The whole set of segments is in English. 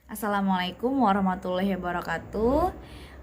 Assalamualaikum warahmatullahi wabarakatuh.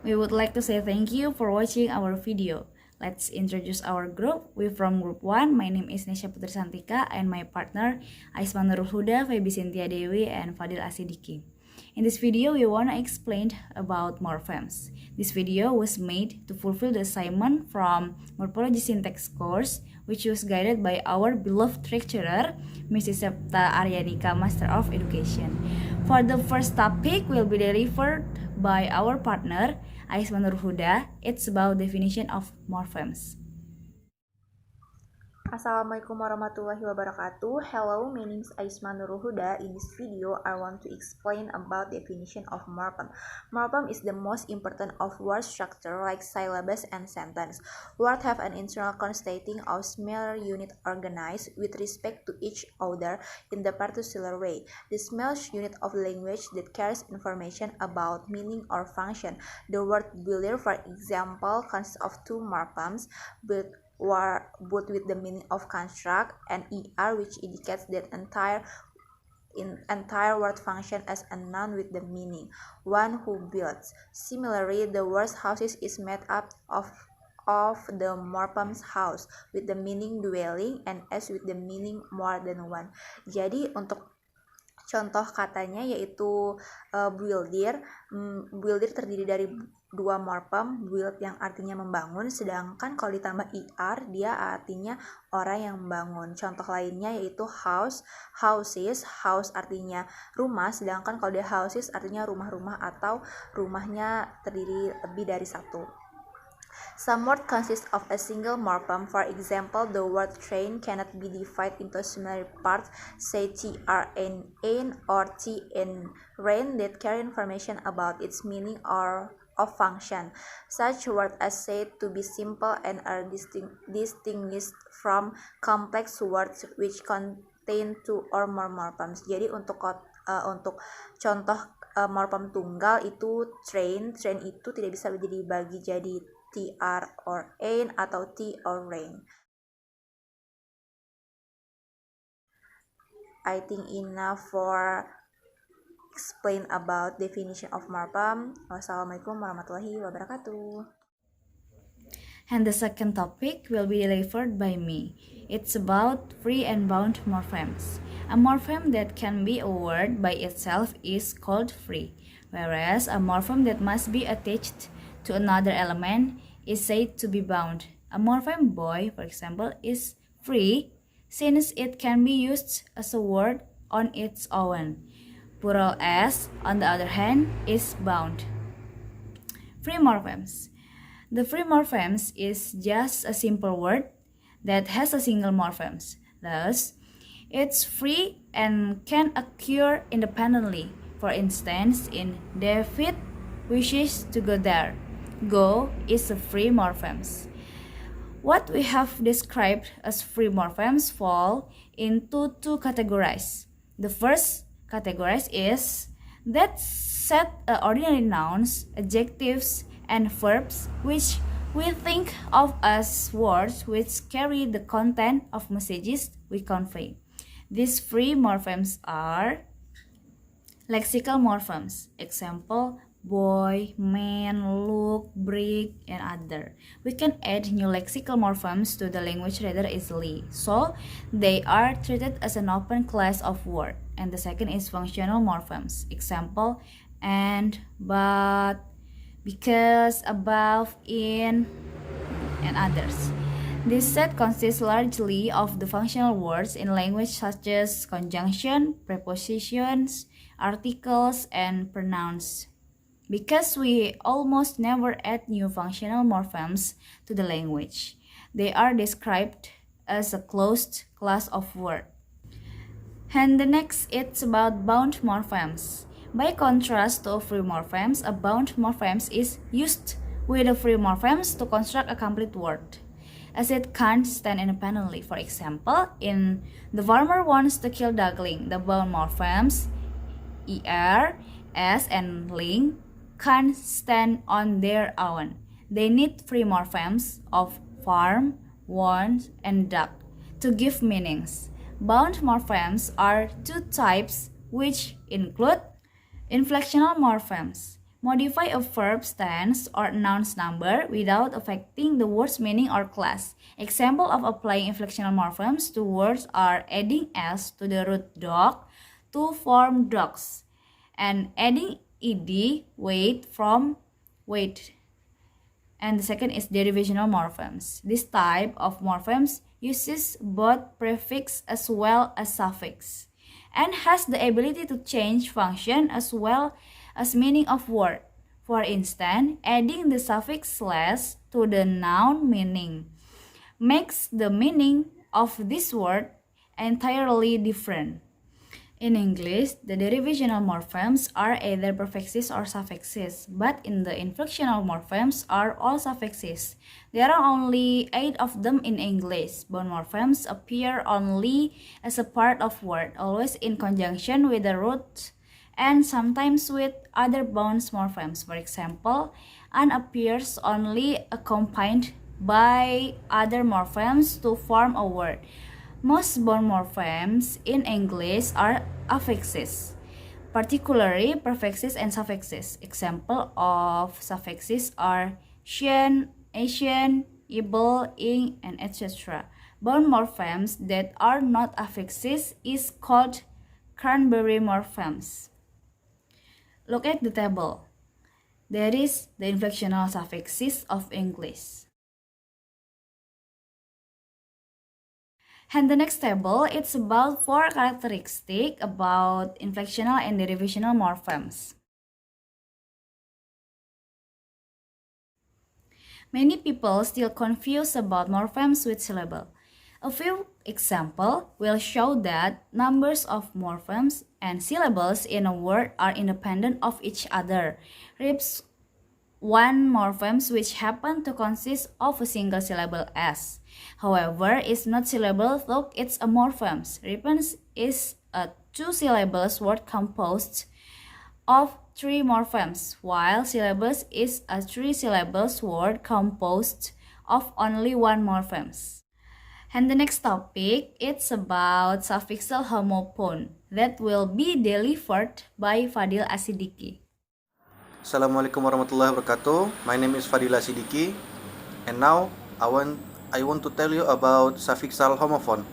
We would like to say thank you for watching our video. Let's introduce our group. We from group 1. My name is Nesya Putri Santika and my partner Aisman Nurul Huda, Feby Sintia Dewi, and Fadil Asidiki. In this video, we want to explain about morphemes. This video was made to fulfill the assignment from Morphology Syntax course, which was guided by our beloved lecturer, Mrs. Septa Aryanika, Master of Education. For the first topic will be delivered by our partner, Aisman Nur Huda. It's about definition of morphemes. Assalamualaikum warahmatullahi wabarakatuh. Hello, my name is Aisman Nurul Huda. In this video, I want to explain about definition of morpheme. Morpheme is the most important of word structure like syllabus and sentence. Words have an internal consisting of smaller unit organized with respect to each other in the particular way. The smallest unit of language that carries information about meaning or function. The word builder, for example, consists of two morphemes, but both with the meaning of construct and er, which indicates that entire word function as a noun with the meaning one who builds. Similarly, the word houses is made up of the morphemes house with the meaning dwelling and as with the meaning more than one. Jadi untuk contoh katanya yaitu builder. Builder terdiri dari dua morphem, build yang artinya membangun, sedangkan kalau ditambah er dia artinya orang yang membangun. Contoh lainnya yaitu house, houses, house artinya rumah, sedangkan kalau dia houses artinya rumah-rumah atau rumahnya terdiri lebih dari satu. Some words consist of a single morpheme. For example, the word train cannot be divided into similar parts, say train or rain, that carry information about its meaning or of function. Such words are said to be simple and are distinguished from complex words which contain two or more morphemes. Jadi untuk contoh morphem tunggal itu train itu tidak bisa dibagi jadi tr or ain atau t or rain. I think enough for explain about definition of morphem. Wassalamualaikum warahmatullahi wabarakatuh. And the second topic will be delivered by me. It's about free and bound morphemes. A morpheme that can be a word by itself is called free, whereas a morpheme that must be attached to another element is said to be bound. A morpheme boy, for example, is free since it can be used as a word on its own. Plural s, on the other hand, is bound. Free morphemes. The free morphemes is just a simple word that has a single morphemes. Thus, it's free and can occur independently. For instance, in David wishes to go there. Go is a free morphemes. What we have described as free morphemes fall into two categories. The first category is that set ordinary nouns, adjectives, and verbs which we think of as words which carry the content of messages we convey. These free morphemes are lexical morphemes. Example, boy, man, look, break, and other. We can add new lexical morphemes to the language rather easily, so they are treated as an open class of word. And the second is functional morphemes. Example, and, but, because, above, in, and others. This set consists largely of the functional words in language such as conjunction, prepositions, articles, and pronouns. Because we almost never add new functional morphemes to the language, they are described as a closed class of word. And the next, it's about bound morphemes. By contrast to free morphemes, a bound morphemes is used with the free morphemes to construct a complete word, as it can't stand independently. For example, in the farmer wants to kill duckling, the bound morphemes er, s, and ling can't stand on their own. They need free morphemes of farm, want, and duck to give meanings. Bound morphemes are two types which include Inflectional morphemes modify a verb's tense or noun's number without affecting the word's meaning or class. Example of applying inflectional morphemes to words are adding s to the root dog to form dogs and adding ed from weight. And the second is derivational morphemes. This type of morphemes uses both prefix as well as suffix and has the ability to change function as well as meaning of word. For instance, adding the suffix slash to the noun meaning makes the meaning of this word entirely different. In English, the derivational morphemes are either prefixes or suffixes, but in the inflectional morphemes are all suffixes. There are only 8 of them in English. Bound morphemes appear only as a part of word, always in conjunction with the root and sometimes with other bound morphemes. For example, an appears only accompanied by other morphemes to form a word. Most bound morphemes in English are affixes, particularly prefixes and suffixes. Example of suffixes are shen, Asian, able, ing, and etc. Bound morphemes that are not affixes is called Cranberry morphemes. Look at the table. There is the inflectional suffixes of English. And the next table, it's about 4 characteristics about inflectional and derivational morphemes. Many people still confuse about morphemes with syllable. A few examples will show that numbers of morphemes and syllables in a word are independent of each other. Reps one morphemes which happen to consist of a single syllable s. However, it's not syllable though it's a morphemes. Ribbons is a 2 syllables word composed of 3 morphemes, while syllables is a 3 syllables word composed of only 1 morphemes. And the next topic, it's about suffixal homophone that will be delivered by Fadil Asidiki. Assalamualaikum warahmatullahi wabarakatuh. My name is Fadil Asidiki, and now I want to tell you about suffixal homophone.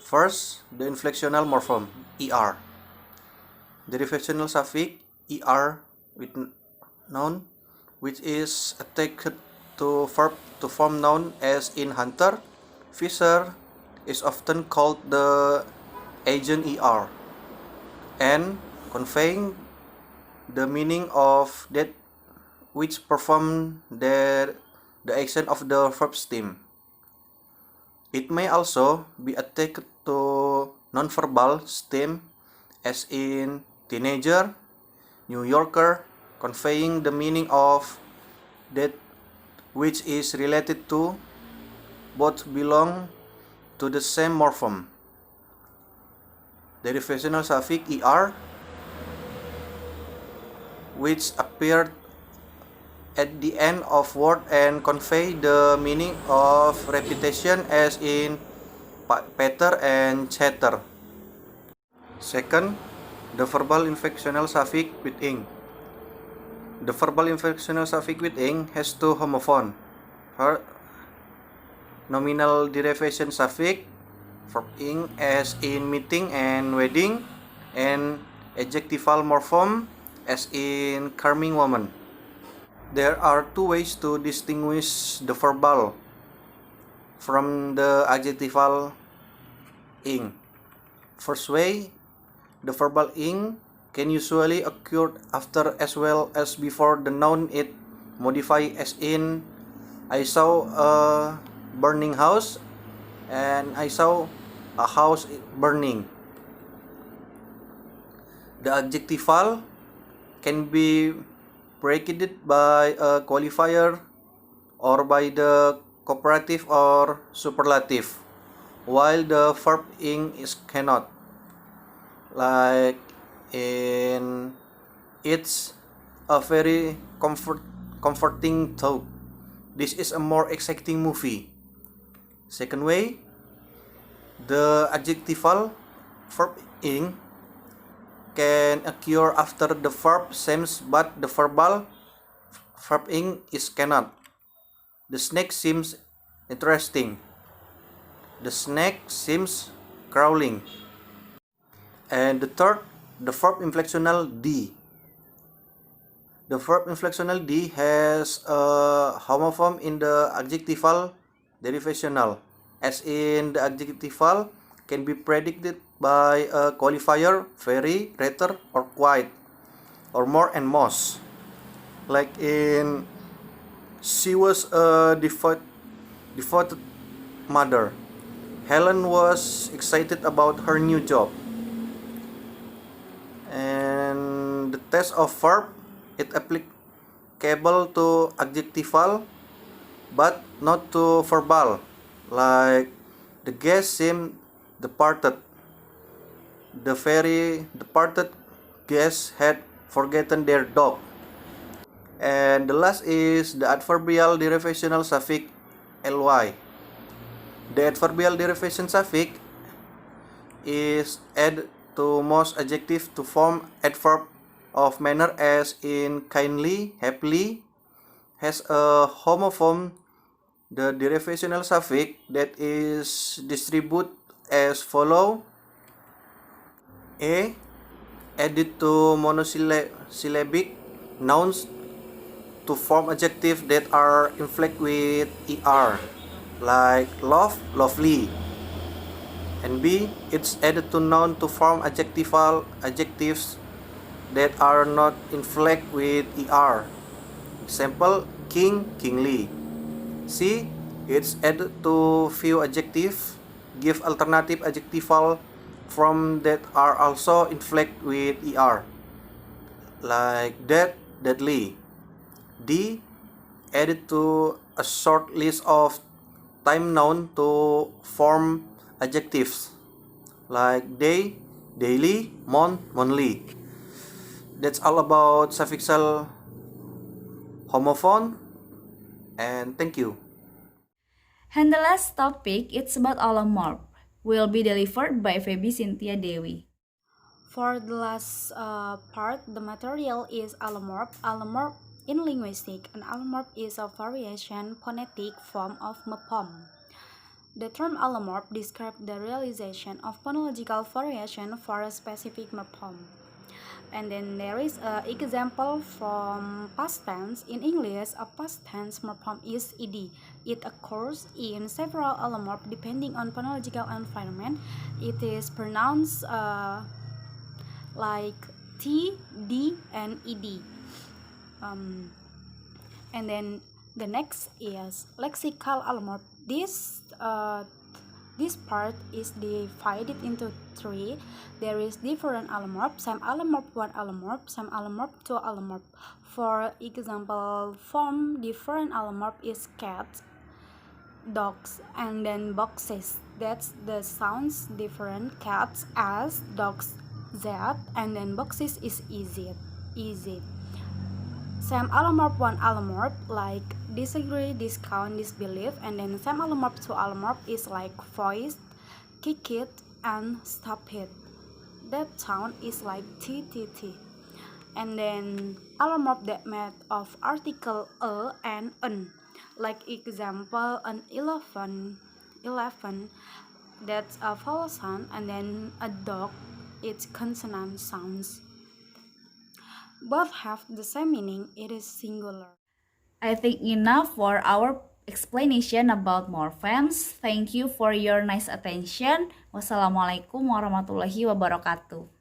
First, the inflectional morpheme er. Derivational suffix er with noun, which is attached to verb to form noun, as in hunter, fisher, is often called the agent er, and conveying the meaning of that which perform the action of the verb stem. It may also be attached to nonverbal stem, as in teenager, New Yorker, conveying the meaning of that which is related to, both belong to the same morpheme. Derivational suffix er, which appear at the end of word and convey the meaning of repetition, as in patter and chatter. Second, the verbal inflectional suffix with ing. The verbal inflectional suffix with ing has 2 homophones. Nominal derivation suffix, verb ing, as in meeting and wedding, and adjectival morpheme, as in charming woman. There are 2 ways to distinguish the verbal from the adjectival ing. First way, the verbal ing can usually occur after as well as before the noun it modified, as in I saw a burning house and I saw a house burning. The adjectival can be preceded by a qualifier or by the comparative or superlative, while the verb ing cannot. Like in it's a very comforting thought. This is a more exciting movie. Second way, the adjectival verb ing can occur after the verb seems but the verb ing is cannot. The snake seems interesting. The snake seems crawling. And the third, the verb inflectional D. The verb inflectional D has a homophone in the adjectival derivational, as in the adjectival can be predicted by a qualifier very, rather, or quite, or more and most. Like in, she was a devoted mother. Helen was excited about her new job. And the test of verb, it applicable to adjectival but not to verbal, like the guest seemed departed. The very departed guests had forgotten their dog. And the last is the adverbial derivational suffix ly. The adverbial derivation suffix is added to most adjectives to form adverb of manner, as in kindly, happily, has a homophone. The derivational suffix that is distributed as follow: a added to monosyllabic nouns to form adjectives that are inflected with er, like love, lovely. And b, it's added to noun to form adjectives that are not inflected with er. Example, king, kingly. C, it's added to few adjectives, give alternative adjectival form that are also inflected with er, like dead, deadly. D, added to a short list of time noun to form adjectives, like day, daily, month, monthly. That's all about suffixal homophone, and thank you. And the last topic, it's about allomorph, will be delivered by Feby Cynthia Dewi. For the last part, the material is allomorph. Allomorph in linguistics, an allomorph is a variation phonetic form of morpheme. The term allomorph describes the realization of phonological variation for a specific morpheme. And then there is an example from past tense. In English, a past tense morpheme is ed. It occurs in several allomorphs depending on phonological environment. It is pronounced like t, d, and ed. And then the next is lexical allomorph. This part is divided into three. There is different allomorph, same allomorph, one allomorph, same allomorph, two allomorph. For example, form different allomorph is cats, dogs, and then boxes. That's the sounds different. Cats as, dogs z, and then boxes is easy. Same allomorph, one allomorph, like disagree, discount, disbelief, and then same allomorph, two allomorph is like voice, kick it, and stop it. That sound is like t. And then allomorph that made of article a and an, like example an 11, that's a vowel sound, and then a dog, it's consonant sounds. Both have the same meaning, it is singular. I think enough for our explanation about morphemes. Thank you for your nice attention. Wassalamualaikum warahmatullahi wabarakatuh.